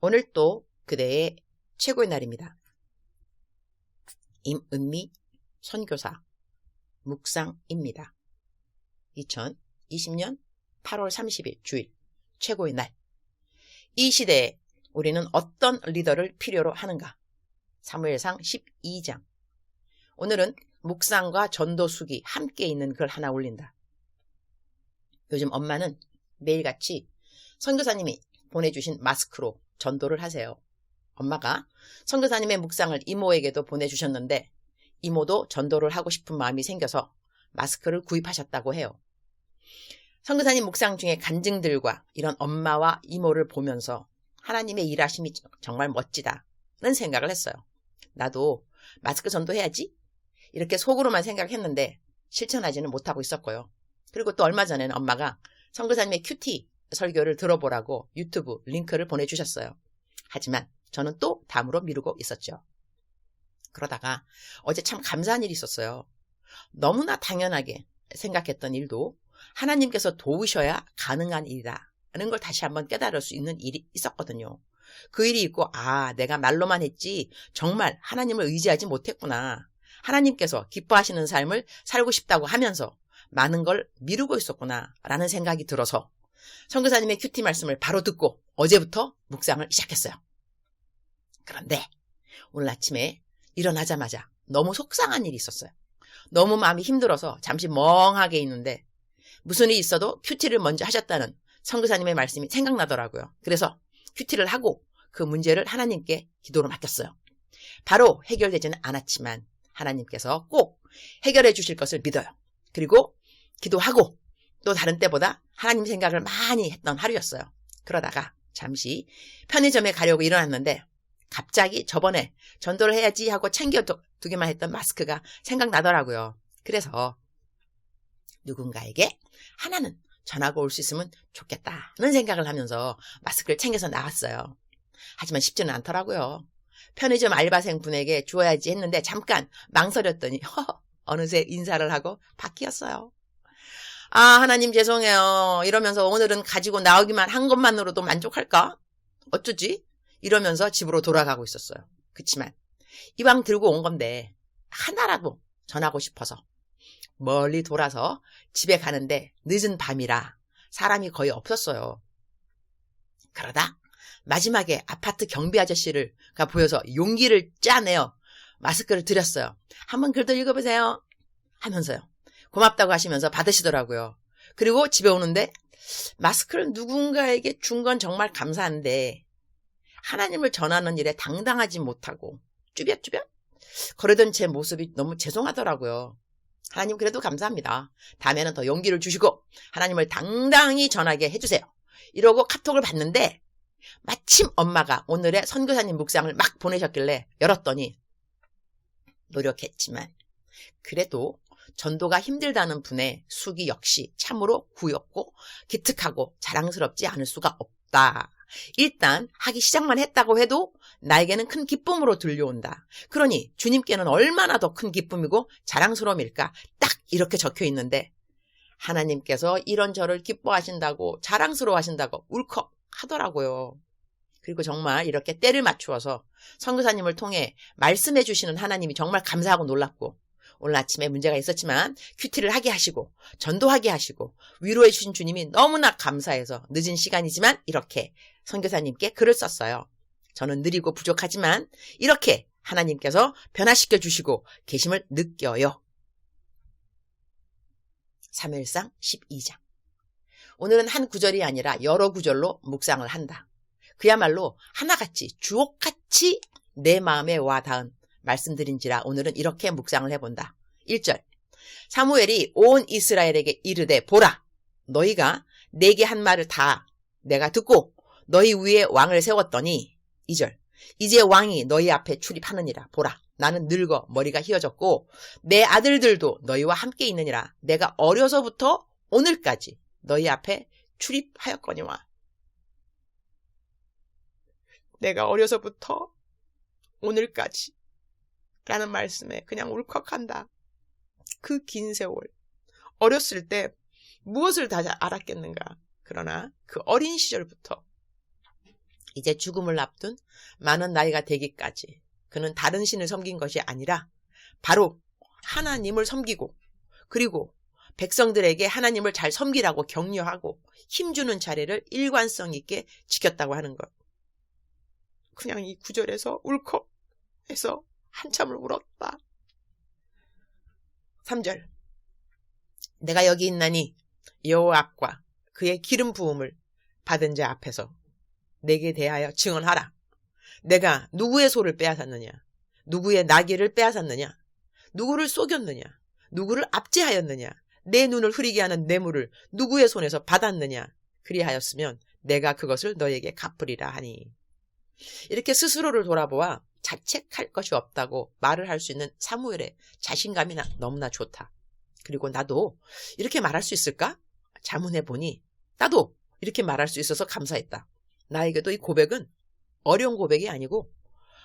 오늘 또 그대의 최고의 날입니다. 임은미 선교사 묵상입니다. 2020년 8월 30일 주일 최고의 날. 이 시대에 우리는 어떤 리더를 필요로 하는가? 사무엘상 12장. 오늘은 묵상과 전도숙이 함께 있는 글 하나 올린다. 요즘 엄마는 매일같이 선교사님이 보내주신 마스크로 전도를 하세요. 엄마가 선교사님의 묵상을 이모에게도 보내주셨는데 이모도 전도를 하고 싶은 마음이 생겨서 마스크를 구입하셨다고 해요. 선교사님 묵상 중에 간증들과 이런 엄마와 이모를 보면서 하나님의 일하심이 정말 멋지다는 생각을 했어요. 나도 마스크 전도해야지 이렇게 속으로만 생각했는데 실천하지는 못하고 있었고요. 그리고 또 얼마 전에는 엄마가 선교사님의 큐티 설교를 들어보라고 유튜브 링크를 보내주셨어요. 하지만 저는 또 다음으로 미루고 있었죠. 그러다가 어제 참 감사한 일이 있었어요. 너무나 당연하게 생각했던 일도 하나님께서 도우셔야 가능한 일이라는 걸 다시 한번 깨달을 수 있는 일이 있었거든요. 그 일이 있고 내가 말로만 했지 정말 하나님을 의지하지 못했구나. 하나님께서 기뻐하시는 삶을 살고 싶다고 하면서 많은 걸 미루고 있었구나 라는 생각이 들어서 선교사님의 큐티 말씀을 바로 듣고 어제부터 묵상을 시작했어요. 그런데 오늘 아침에 일어나자마자 너무 속상한 일이 있었어요. 너무 마음이 힘들어서 잠시 멍하게 있는데 무슨 일이 있어도 큐티를 먼저 하셨다는 선교사님의 말씀이 생각나더라고요. 그래서 큐티를 하고 그 문제를 하나님께 기도로 맡겼어요. 바로 해결되지는 않았지만 하나님께서 꼭 해결해 주실 것을 믿어요. 그리고 기도하고 또 다른 때보다 하나님 생각을 많이 했던 하루였어요. 그러다가 잠시 편의점에 가려고 일어났는데 갑자기 저번에 전도를 해야지 하고 챙겨두기만 했던 마스크가 생각나더라고요. 그래서 누군가에게 하나는 전하고 올 수 있으면 좋겠다는 생각을 하면서 마스크를 챙겨서 나왔어요. 하지만 쉽지는 않더라고요. 편의점 알바생 분에게 주어야지 했는데 잠깐 망설였더니 어느새 인사를 하고 바뀌었어요. 하나님 죄송해요. 이러면서 오늘은 가지고 나오기만 한 것만으로도 만족할까? 어쩌지? 이러면서 집으로 돌아가고 있었어요. 그치만 이왕 들고 온 건데 하나라도 전하고 싶어서 멀리 돌아서 집에 가는데 늦은 밤이라 사람이 거의 없었어요. 그러다 마지막에 아파트 경비 아저씨가 보여서 용기를 짜내어 마스크를 드렸어요. 한번 글도 읽어보세요 하면서요. 고맙다고 하시면서 받으시더라고요. 그리고 집에 오는데 마스크를 누군가에게 준 건 정말 감사한데 하나님을 전하는 일에 당당하지 못하고 쭈뼛쭈뼛 거르던 제 모습이 너무 죄송하더라고요. 하나님 그래도 감사합니다. 다음에는 더 용기를 주시고 하나님을 당당히 전하게 해주세요. 이러고 카톡을 봤는데 마침 엄마가 오늘의 선교사님 묵상을 막 보내셨길래 열었더니 노력했지만 그래도 전도가 힘들다는 분의 숙이 역시 참으로 구였고 기특하고 자랑스럽지 않을 수가 없다. 일단 하기 시작만 했다고 해도 나에게는 큰 기쁨으로 들려온다. 그러니 주님께는 얼마나 더 큰 기쁨이고 자랑스러움일까? 딱 이렇게 적혀 있는데 하나님께서 이런 저를 기뻐하신다고 자랑스러워하신다고 울컥 하더라고요. 그리고 정말 이렇게 때를 맞추어서 선교사님을 통해 말씀해 주시는 하나님이 정말 감사하고 놀랍고 오늘 아침에 문제가 있었지만 큐티를 하게 하시고 전도하게 하시고 위로해 주신 주님이 너무나 감사해서 늦은 시간이지만 이렇게 선교사님께 글을 썼어요. 저는 느리고 부족하지만 이렇게 하나님께서 변화시켜 주시고 계심을 느껴요. 사무엘상 12장. 오늘은 한 구절이 아니라 여러 구절로 묵상을 한다. 그야말로 하나같이 주옥같이 내 마음에 와 닿은 말씀드린지라 오늘은 이렇게 묵상을 해본다. 1절. 사무엘이 온 이스라엘에게 이르되 보라 너희가 내게 한 말을 다 내가 듣고 너희 위에 왕을 세웠더니 2절. 이제 왕이 너희 앞에 출입하느니라. 보라 나는 늙어 머리가 휘어졌고 내 아들들도 너희와 함께 있느니라. 내가 어려서부터 오늘까지 너희 앞에 출입하였거니와. 내가 어려서부터 오늘까지 라는 말씀에 그냥 울컥한다. 그 긴 세월 어렸을 때 무엇을 다 알았겠는가. 그러나 그 어린 시절부터 이제 죽음을 앞둔 많은 나이가 되기까지 그는 다른 신을 섬긴 것이 아니라 바로 하나님을 섬기고 그리고 백성들에게 하나님을 잘 섬기라고 격려하고 힘주는 자리를 일관성 있게 지켰다고 하는 것. 그냥 이 구절에서 울컥해서 한참을 울었다. 3절. 내가 여기 있나니 여호와 앞과 그의 기름 부음을 받은 자 앞에서 내게 대하여 증언하라. 내가 누구의 소를 빼앗았느냐? 누구의 나귀를 빼앗았느냐? 누구를 속였느냐? 누구를 압제하였느냐? 내 눈을 흐리게 하는 뇌물을 누구의 손에서 받았느냐? 그리하였으면 내가 그것을 너에게 갚으리라 하니. 이렇게 스스로를 돌아보아 자책할 것이 없다고 말을 할 수 있는 사무엘의 자신감이 너무나 좋다. 그리고 나도 이렇게 말할 수 있을까? 자문해보니 나도 이렇게 말할 수 있어서 감사했다. 나에게도 이 고백은 어려운 고백이 아니고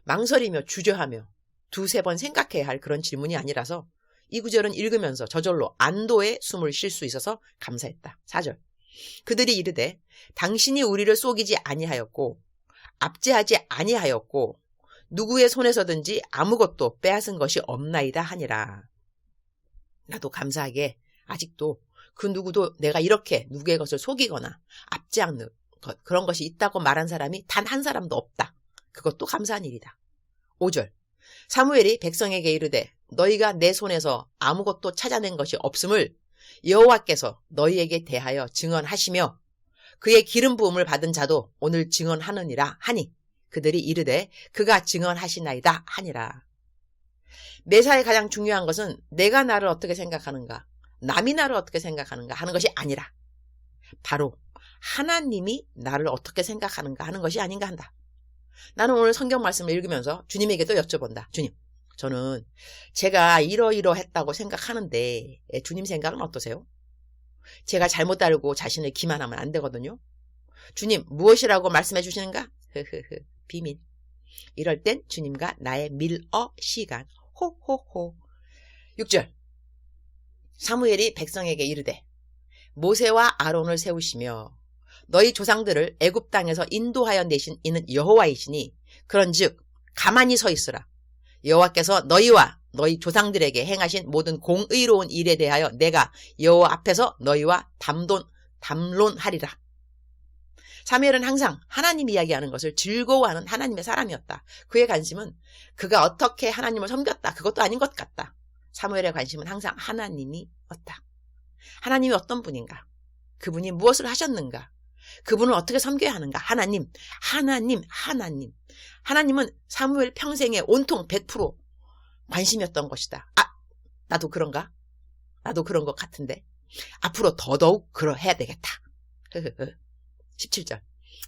망설이며 주저하며 두세 번 생각해야 할 그런 질문이 아니라서 이 구절은 읽으면서 저절로 안도의 숨을 쉴 수 있어서 감사했다. 4절. 그들이 이르되 당신이 우리를 속이지 아니하였고 압제하지 아니하였고 누구의 손에서든지 아무것도 빼앗은 것이 없나이다 하니라. 나도 감사하게 아직도 그 누구도 내가 이렇게 누구의 것을 속이거나 압제하는 그런 것이 있다고 말한 사람이 단 한 사람도 없다. 그것도 감사한 일이다. 5절. 사무엘이 백성에게 이르되 너희가 내 손에서 아무것도 찾아낸 것이 없음을 여호와께서 너희에게 대하여 증언하시며 그의 기름 부음을 받은 자도 오늘 증언하느니라 하니 그들이 이르되 그가 증언하시나이다 하니라. 매사에 가장 중요한 것은 내가 나를 어떻게 생각하는가, 남이 나를 어떻게 생각하는가 하는 것이 아니라 바로 하나님이 나를 어떻게 생각하는가 하는 것이 아닌가 한다. 나는 오늘 성경 말씀을 읽으면서 주님에게도 여쭤본다. 주님, 저는 제가 이러이러했다고 생각하는데 주님 생각은 어떠세요? 제가 잘못 알고 자신을 기만하면 안 되거든요. 주님, 무엇이라고 말씀해 주시는가? 비밀. 이럴 땐 주님과 나의 밀어 시간. 호호호. 6절. 사무엘이 백성에게 이르되 모세와 아론을 세우시며 너희 조상들을 애굽 땅에서 인도하여 내신 이는 여호와이시니 그런즉 가만히 서 있으라. 여호와께서 너희와 너희 조상들에게 행하신 모든 공의로운 일에 대하여 내가 여호와 앞에서 너희와 담론하리라. 사무엘은 항상 하나님 이야기하는 것을 즐거워하는 하나님의 사람이었다. 그의 관심은 그가 어떻게 하나님을 섬겼다. 그것도 아닌 것 같다. 사무엘의 관심은 항상 하나님이었다. 하나님이 어떤 분인가? 그분이 무엇을 하셨는가? 그분을 어떻게 섬겨야 하는가? 하나님. 하나님은 사무엘 평생에 온통 100% 관심이었던 것이다. 나도 그런가? 나도 그런 것 같은데. 앞으로 더더욱 그러해야 되겠다. 17절.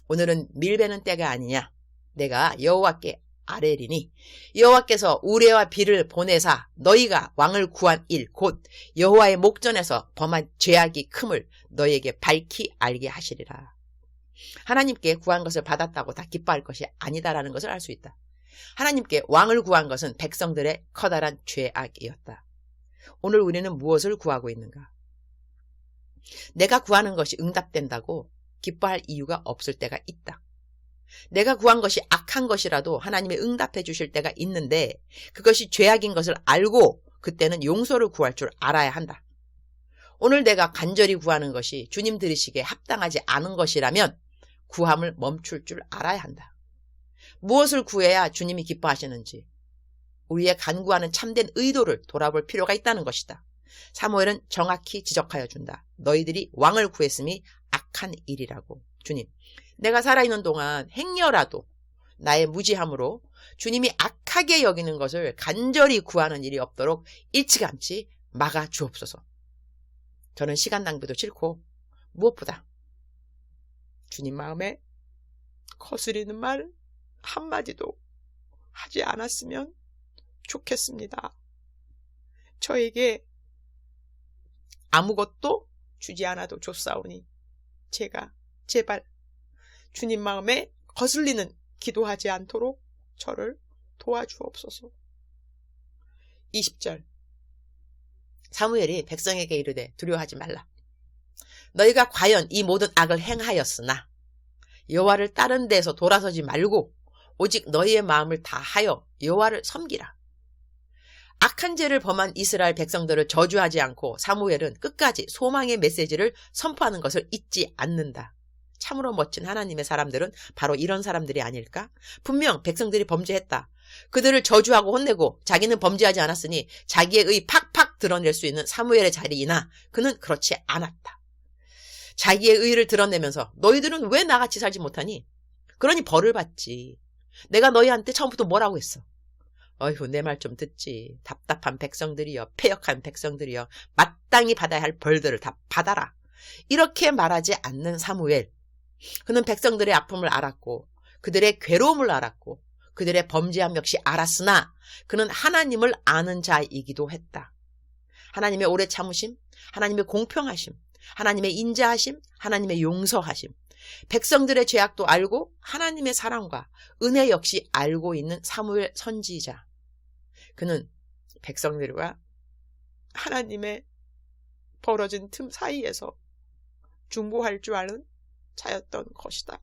오늘은 밀베는 때가 아니냐. 내가 여호와께 아뢰리니 여호와께서 우레와 비를 보내사 너희가 왕을 구한 일 곧 여호와의 목전에서 범한 죄악이 큼을 너희에게 밝히 알게 하시리라. 하나님께 구한 것을 받았다고 다 기뻐할 것이 아니다라는 것을 알 수 있다. 하나님께 왕을 구한 것은 백성들의 커다란 죄악이었다. 오늘 우리는 무엇을 구하고 있는가? 내가 구하는 것이 응답된다고 기뻐할 이유가 없을 때가 있다. 내가 구한 것이 악한 것이라도 하나님이 응답해 주실 때가 있는데 그것이 죄악인 것을 알고 그때는 용서를 구할 줄 알아야 한다. 오늘 내가 간절히 구하는 것이 주님 들으시기에 합당하지 않은 것이라면 구함을 멈출 줄 알아야 한다. 무엇을 구해야 주님이 기뻐하시는지 우리의 간구하는 참된 의도를 돌아볼 필요가 있다는 것이다. 사무엘은 정확히 지적하여 준다. 너희들이 왕을 구했음이 악한 일이라고. 주님, 내가 살아있는 동안 행여라도 나의 무지함으로 주님이 악하게 여기는 것을 간절히 구하는 일이 없도록 일찌감치 막아 주옵소서. 저는 시간 낭비도 싫고 무엇보다 주님 마음에 거스리는 말 한마디도 하지 않았으면 좋겠습니다. 저에게 아무것도 주지 않아도 좋사오니 제가 제발 주님 마음에 거슬리는 기도하지 않도록 저를 도와주옵소서. 20절. 사무엘이 백성에게 이르되 두려워하지 말라. 너희가 과연 이 모든 악을 행하였으나 여호와를 다른 데서 돌아서지 말고 오직 너희의 마음을 다하여 여호와를 섬기라. 악한 죄를 범한 이스라엘 백성들을 저주하지 않고 사무엘은 끝까지 소망의 메시지를 선포하는 것을 잊지 않는다. 참으로 멋진 하나님의 사람들은 바로 이런 사람들이 아닐까? 분명 백성들이 범죄했다. 그들을 저주하고 혼내고 자기는 범죄하지 않았으니 자기의 의 팍팍 드러낼 수 있는 사무엘의 자리이나 그는 그렇지 않았다. 자기의 의를 드러내면서 너희들은 왜 나같이 살지 못하니? 그러니 벌을 받지. 내가 너희한테 처음부터 뭐라고 했어? 어휴, 내 말 좀 듣지. 답답한 백성들이여, 패역한 백성들이여, 마땅히 받아야 할 벌들을 다 받아라. 이렇게 말하지 않는 사무엘. 그는 백성들의 아픔을 알았고 그들의 괴로움을 알았고 그들의 범죄함 역시 알았으나 그는 하나님을 아는 자이기도 했다. 하나님의 오래 참으심, 하나님의 공평하심, 하나님의 인자하심, 하나님의 용서하심, 백성들의 죄악도 알고 하나님의 사랑과 은혜 역시 알고 있는 사무엘 선지자. 그는 백성들과 하나님의 벌어진 틈 사이에서 중보할 줄 아는 자였던 것이다.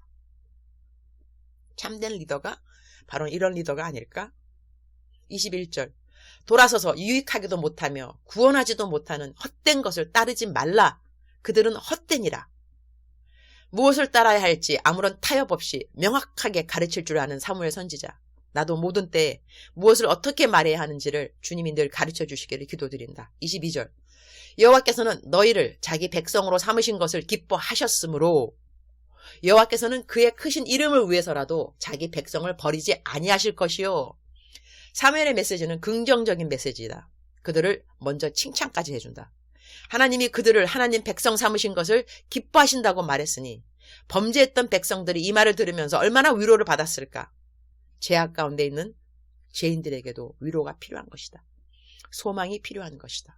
참된 리더가 바로 이런 리더가 아닐까? 21절. 돌아서서 유익하기도 못하며 구원하지도 못하는 헛된 것을 따르지 말라. 그들은 헛되니라. 무엇을 따라야 할지 아무런 타협 없이 명확하게 가르칠 줄 아는 사무엘 선지자. 나도 모든 때에 무엇을 어떻게 말해야 하는지를 주님이 늘 가르쳐 주시기를 기도드린다. 22절. 여호와께서는 너희를 자기 백성으로 삼으신 것을 기뻐하셨으므로 여호와께서는 그의 크신 이름을 위해서라도 자기 백성을 버리지 아니하실 것이요. 사무엘의 메시지는 긍정적인 메시지다. 그들을 먼저 칭찬까지 해준다. 하나님이 그들을 하나님 백성 삼으신 것을 기뻐하신다고 말했으니 범죄했던 백성들이 이 말을 들으면서 얼마나 위로를 받았을까. 죄악 가운데 있는 죄인들에게도 위로가 필요한 것이다. 소망이 필요한 것이다.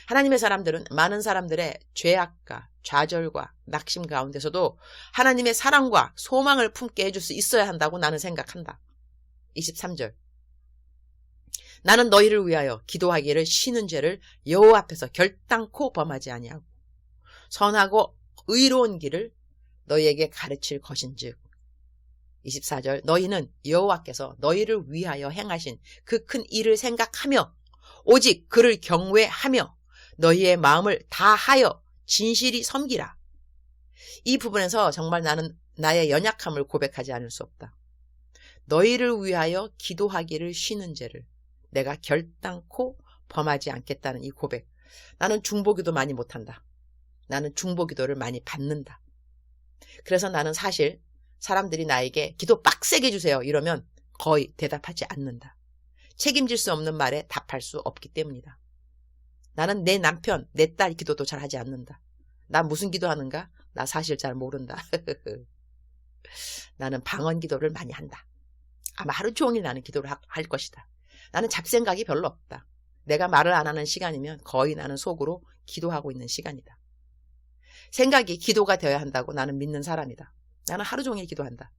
하나님의 사람들은 많은 사람들의 죄악과 좌절과 낙심 가운데서도 하나님의 사랑과 소망을 품게 해줄 수 있어야 한다고 나는 생각한다. 23절. 나는 너희를 위하여 기도하기를 쉬는 죄를 여호와 앞에서 결단코 범하지 아니하고 선하고 의로운 길을 너희에게 가르칠 것인즉. 24절. 너희는 여호와께서 너희를 위하여 행하신 그 큰 일을 생각하며 오직 그를 경외하며 너희의 마음을 다하여 진실이 섬기라. 이 부분에서 정말 나는 나의 연약함을 고백하지 않을 수 없다. 너희를 위하여 기도하기를 쉬는 죄를 내가 결단코 범하지 않겠다는 이 고백. 나는 중보기도 많이 못한다. 나는 중보기도를 많이 받는다. 그래서 나는 사실 사람들이 나에게 기도 빡세게 해주세요 이러면 거의 대답하지 않는다. 책임질 수 없는 말에 답할 수 없기 때문이다. 나는 내 남편, 내 딸 기도도 잘 하지 않는다. 나 무슨 기도하는가? 나 사실 잘 모른다. 나는 방언 기도를 많이 한다. 아마 하루 종일 나는 기도를 할 것이다. 나는 잡생각이 별로 없다. 내가 말을 안 하는 시간이면 거의 나는 속으로 기도하고 있는 시간이다. 생각이 기도가 되어야 한다고 나는 믿는 사람이다. 나는 하루 종일 기도한다.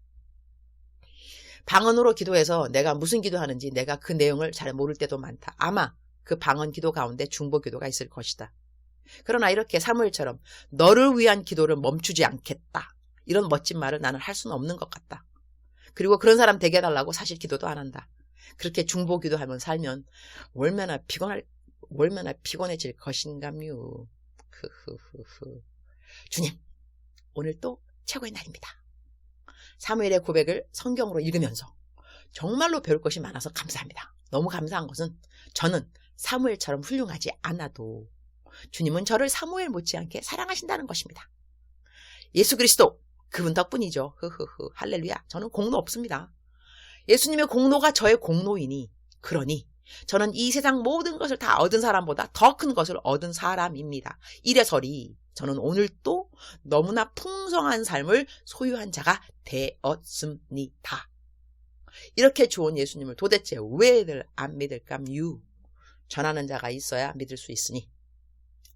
방언으로 기도해서 내가 무슨 기도하는지 내가 그 내용을 잘 모를 때도 많다. 아마 그 방언 기도 가운데 중보 기도가 있을 것이다. 그러나 이렇게 사무엘처럼 너를 위한 기도를 멈추지 않겠다. 이런 멋진 말을 나는 할 수는 없는 것 같다. 그리고 그런 사람 되게 해달라고 사실 기도도 안 한다. 그렇게 중보 기도하면 살면 얼마나 피곤해질 것인가요. 주님, 오늘 또 최고의 날입니다. 사무엘의 고백을 성경으로 읽으면서 정말로 배울 것이 많아서 감사합니다. 너무 감사한 것은 저는 사무엘처럼 훌륭하지 않아도 주님은 저를 사무엘 못지않게 사랑하신다는 것입니다. 예수 그리스도 그분 덕분이죠. 할렐루야. 저는 공로 없습니다. 예수님의 공로가 저의 공로이니 그러니 저는 이 세상 모든 것을 다 얻은 사람보다 더 큰 것을 얻은 사람입니다. 이래서리 저는 오늘 또 너무나 풍성한 삶을 소유한 자가 되었습니다. 이렇게 좋은 예수님을 도대체 왜들 안 믿을까요? 전하는 자가 있어야 믿을 수 있으니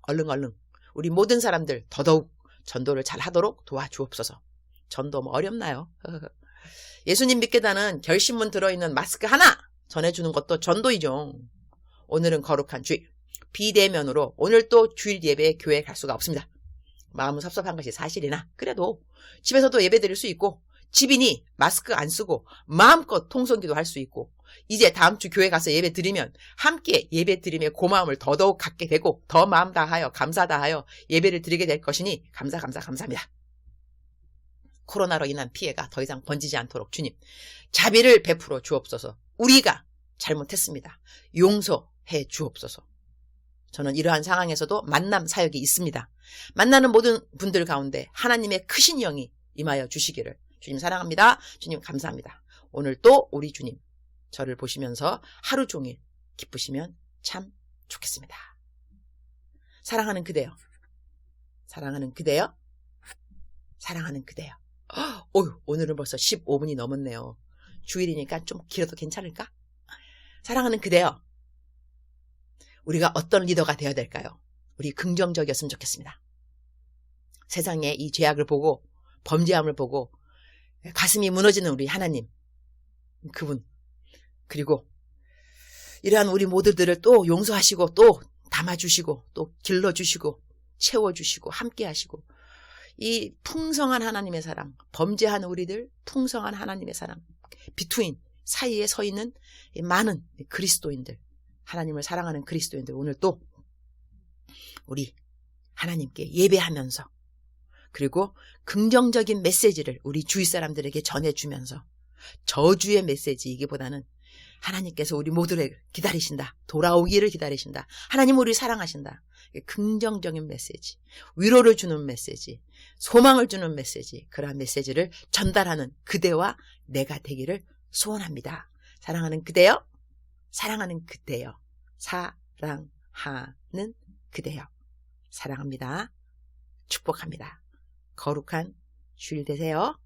얼른 우리 모든 사람들 더더욱 전도를 잘 하도록 도와주옵소서. 전도 뭐 어렵나요? 예수님 믿겠다는 결심문 들어있는 마스크 하나 전해주는 것도 전도이죠. 오늘은 거룩한 주일 비대면으로 오늘 또 주일 예배에 교회에 갈 수가 없습니다. 마음은 섭섭한 것이 사실이나 그래도 집에서도 예배 드릴 수 있고 집이니 마스크 안 쓰고 마음껏 통성기도 할 수 있고 이제 다음 주 교회 가서 예배 드리면 함께 예배 드림의 고마움을 더더욱 갖게 되고 더 마음 다하여 감사 다하여 예배를 드리게 될 것이니 감사합니다. 코로나로 인한 피해가 더 이상 번지지 않도록 주님 자비를 베풀어 주옵소서. 우리가 잘못했습니다. 용서해 주옵소서. 저는 이러한 상황에서도 만남 사역이 있습니다. 만나는 모든 분들 가운데 하나님의 크신 영이 임하여 주시기를 주님 사랑합니다. 주님 감사합니다. 오늘 또 우리 주님 저를 보시면서 하루 종일 기쁘시면 참 좋겠습니다. 사랑하는 그대여. 사랑하는 그대여. 사랑하는 그대여. 오늘은 벌써 15분이 넘었네요. 주일이니까 좀 길어도 괜찮을까? 사랑하는 그대여. 우리가 어떤 리더가 되어야 될까요? 우리 긍정적이었으면 좋겠습니다. 세상에 이 죄악을 보고 범죄함을 보고 가슴이 무너지는 우리 하나님 그분 그리고 이러한 우리 모두들을 또 용서하시고 또 담아주시고 또 길러주시고 채워주시고 함께하시고 이 풍성한 하나님의 사랑 범죄한 우리들 풍성한 하나님의 사랑 비투인 사이에 서 있는 많은 그리스도인들 하나님을 사랑하는 그리스도인들 오늘 또 우리 하나님께 예배하면서 그리고 긍정적인 메시지를 우리 주위 사람들에게 전해주면서 저주의 메시지이기보다는 하나님께서 우리 모두를 기다리신다. 돌아오기를 기다리신다. 하나님 우리를 사랑하신다. 긍정적인 메시지, 위로를 주는 메시지, 소망을 주는 메시지 그러한 메시지를 전달하는 그대와 내가 되기를 소원합니다. 사랑하는 그대여. 사랑하는 그대여. 사랑하는 그대여. 사랑합니다. 축복합니다. 거룩한 주일 되세요.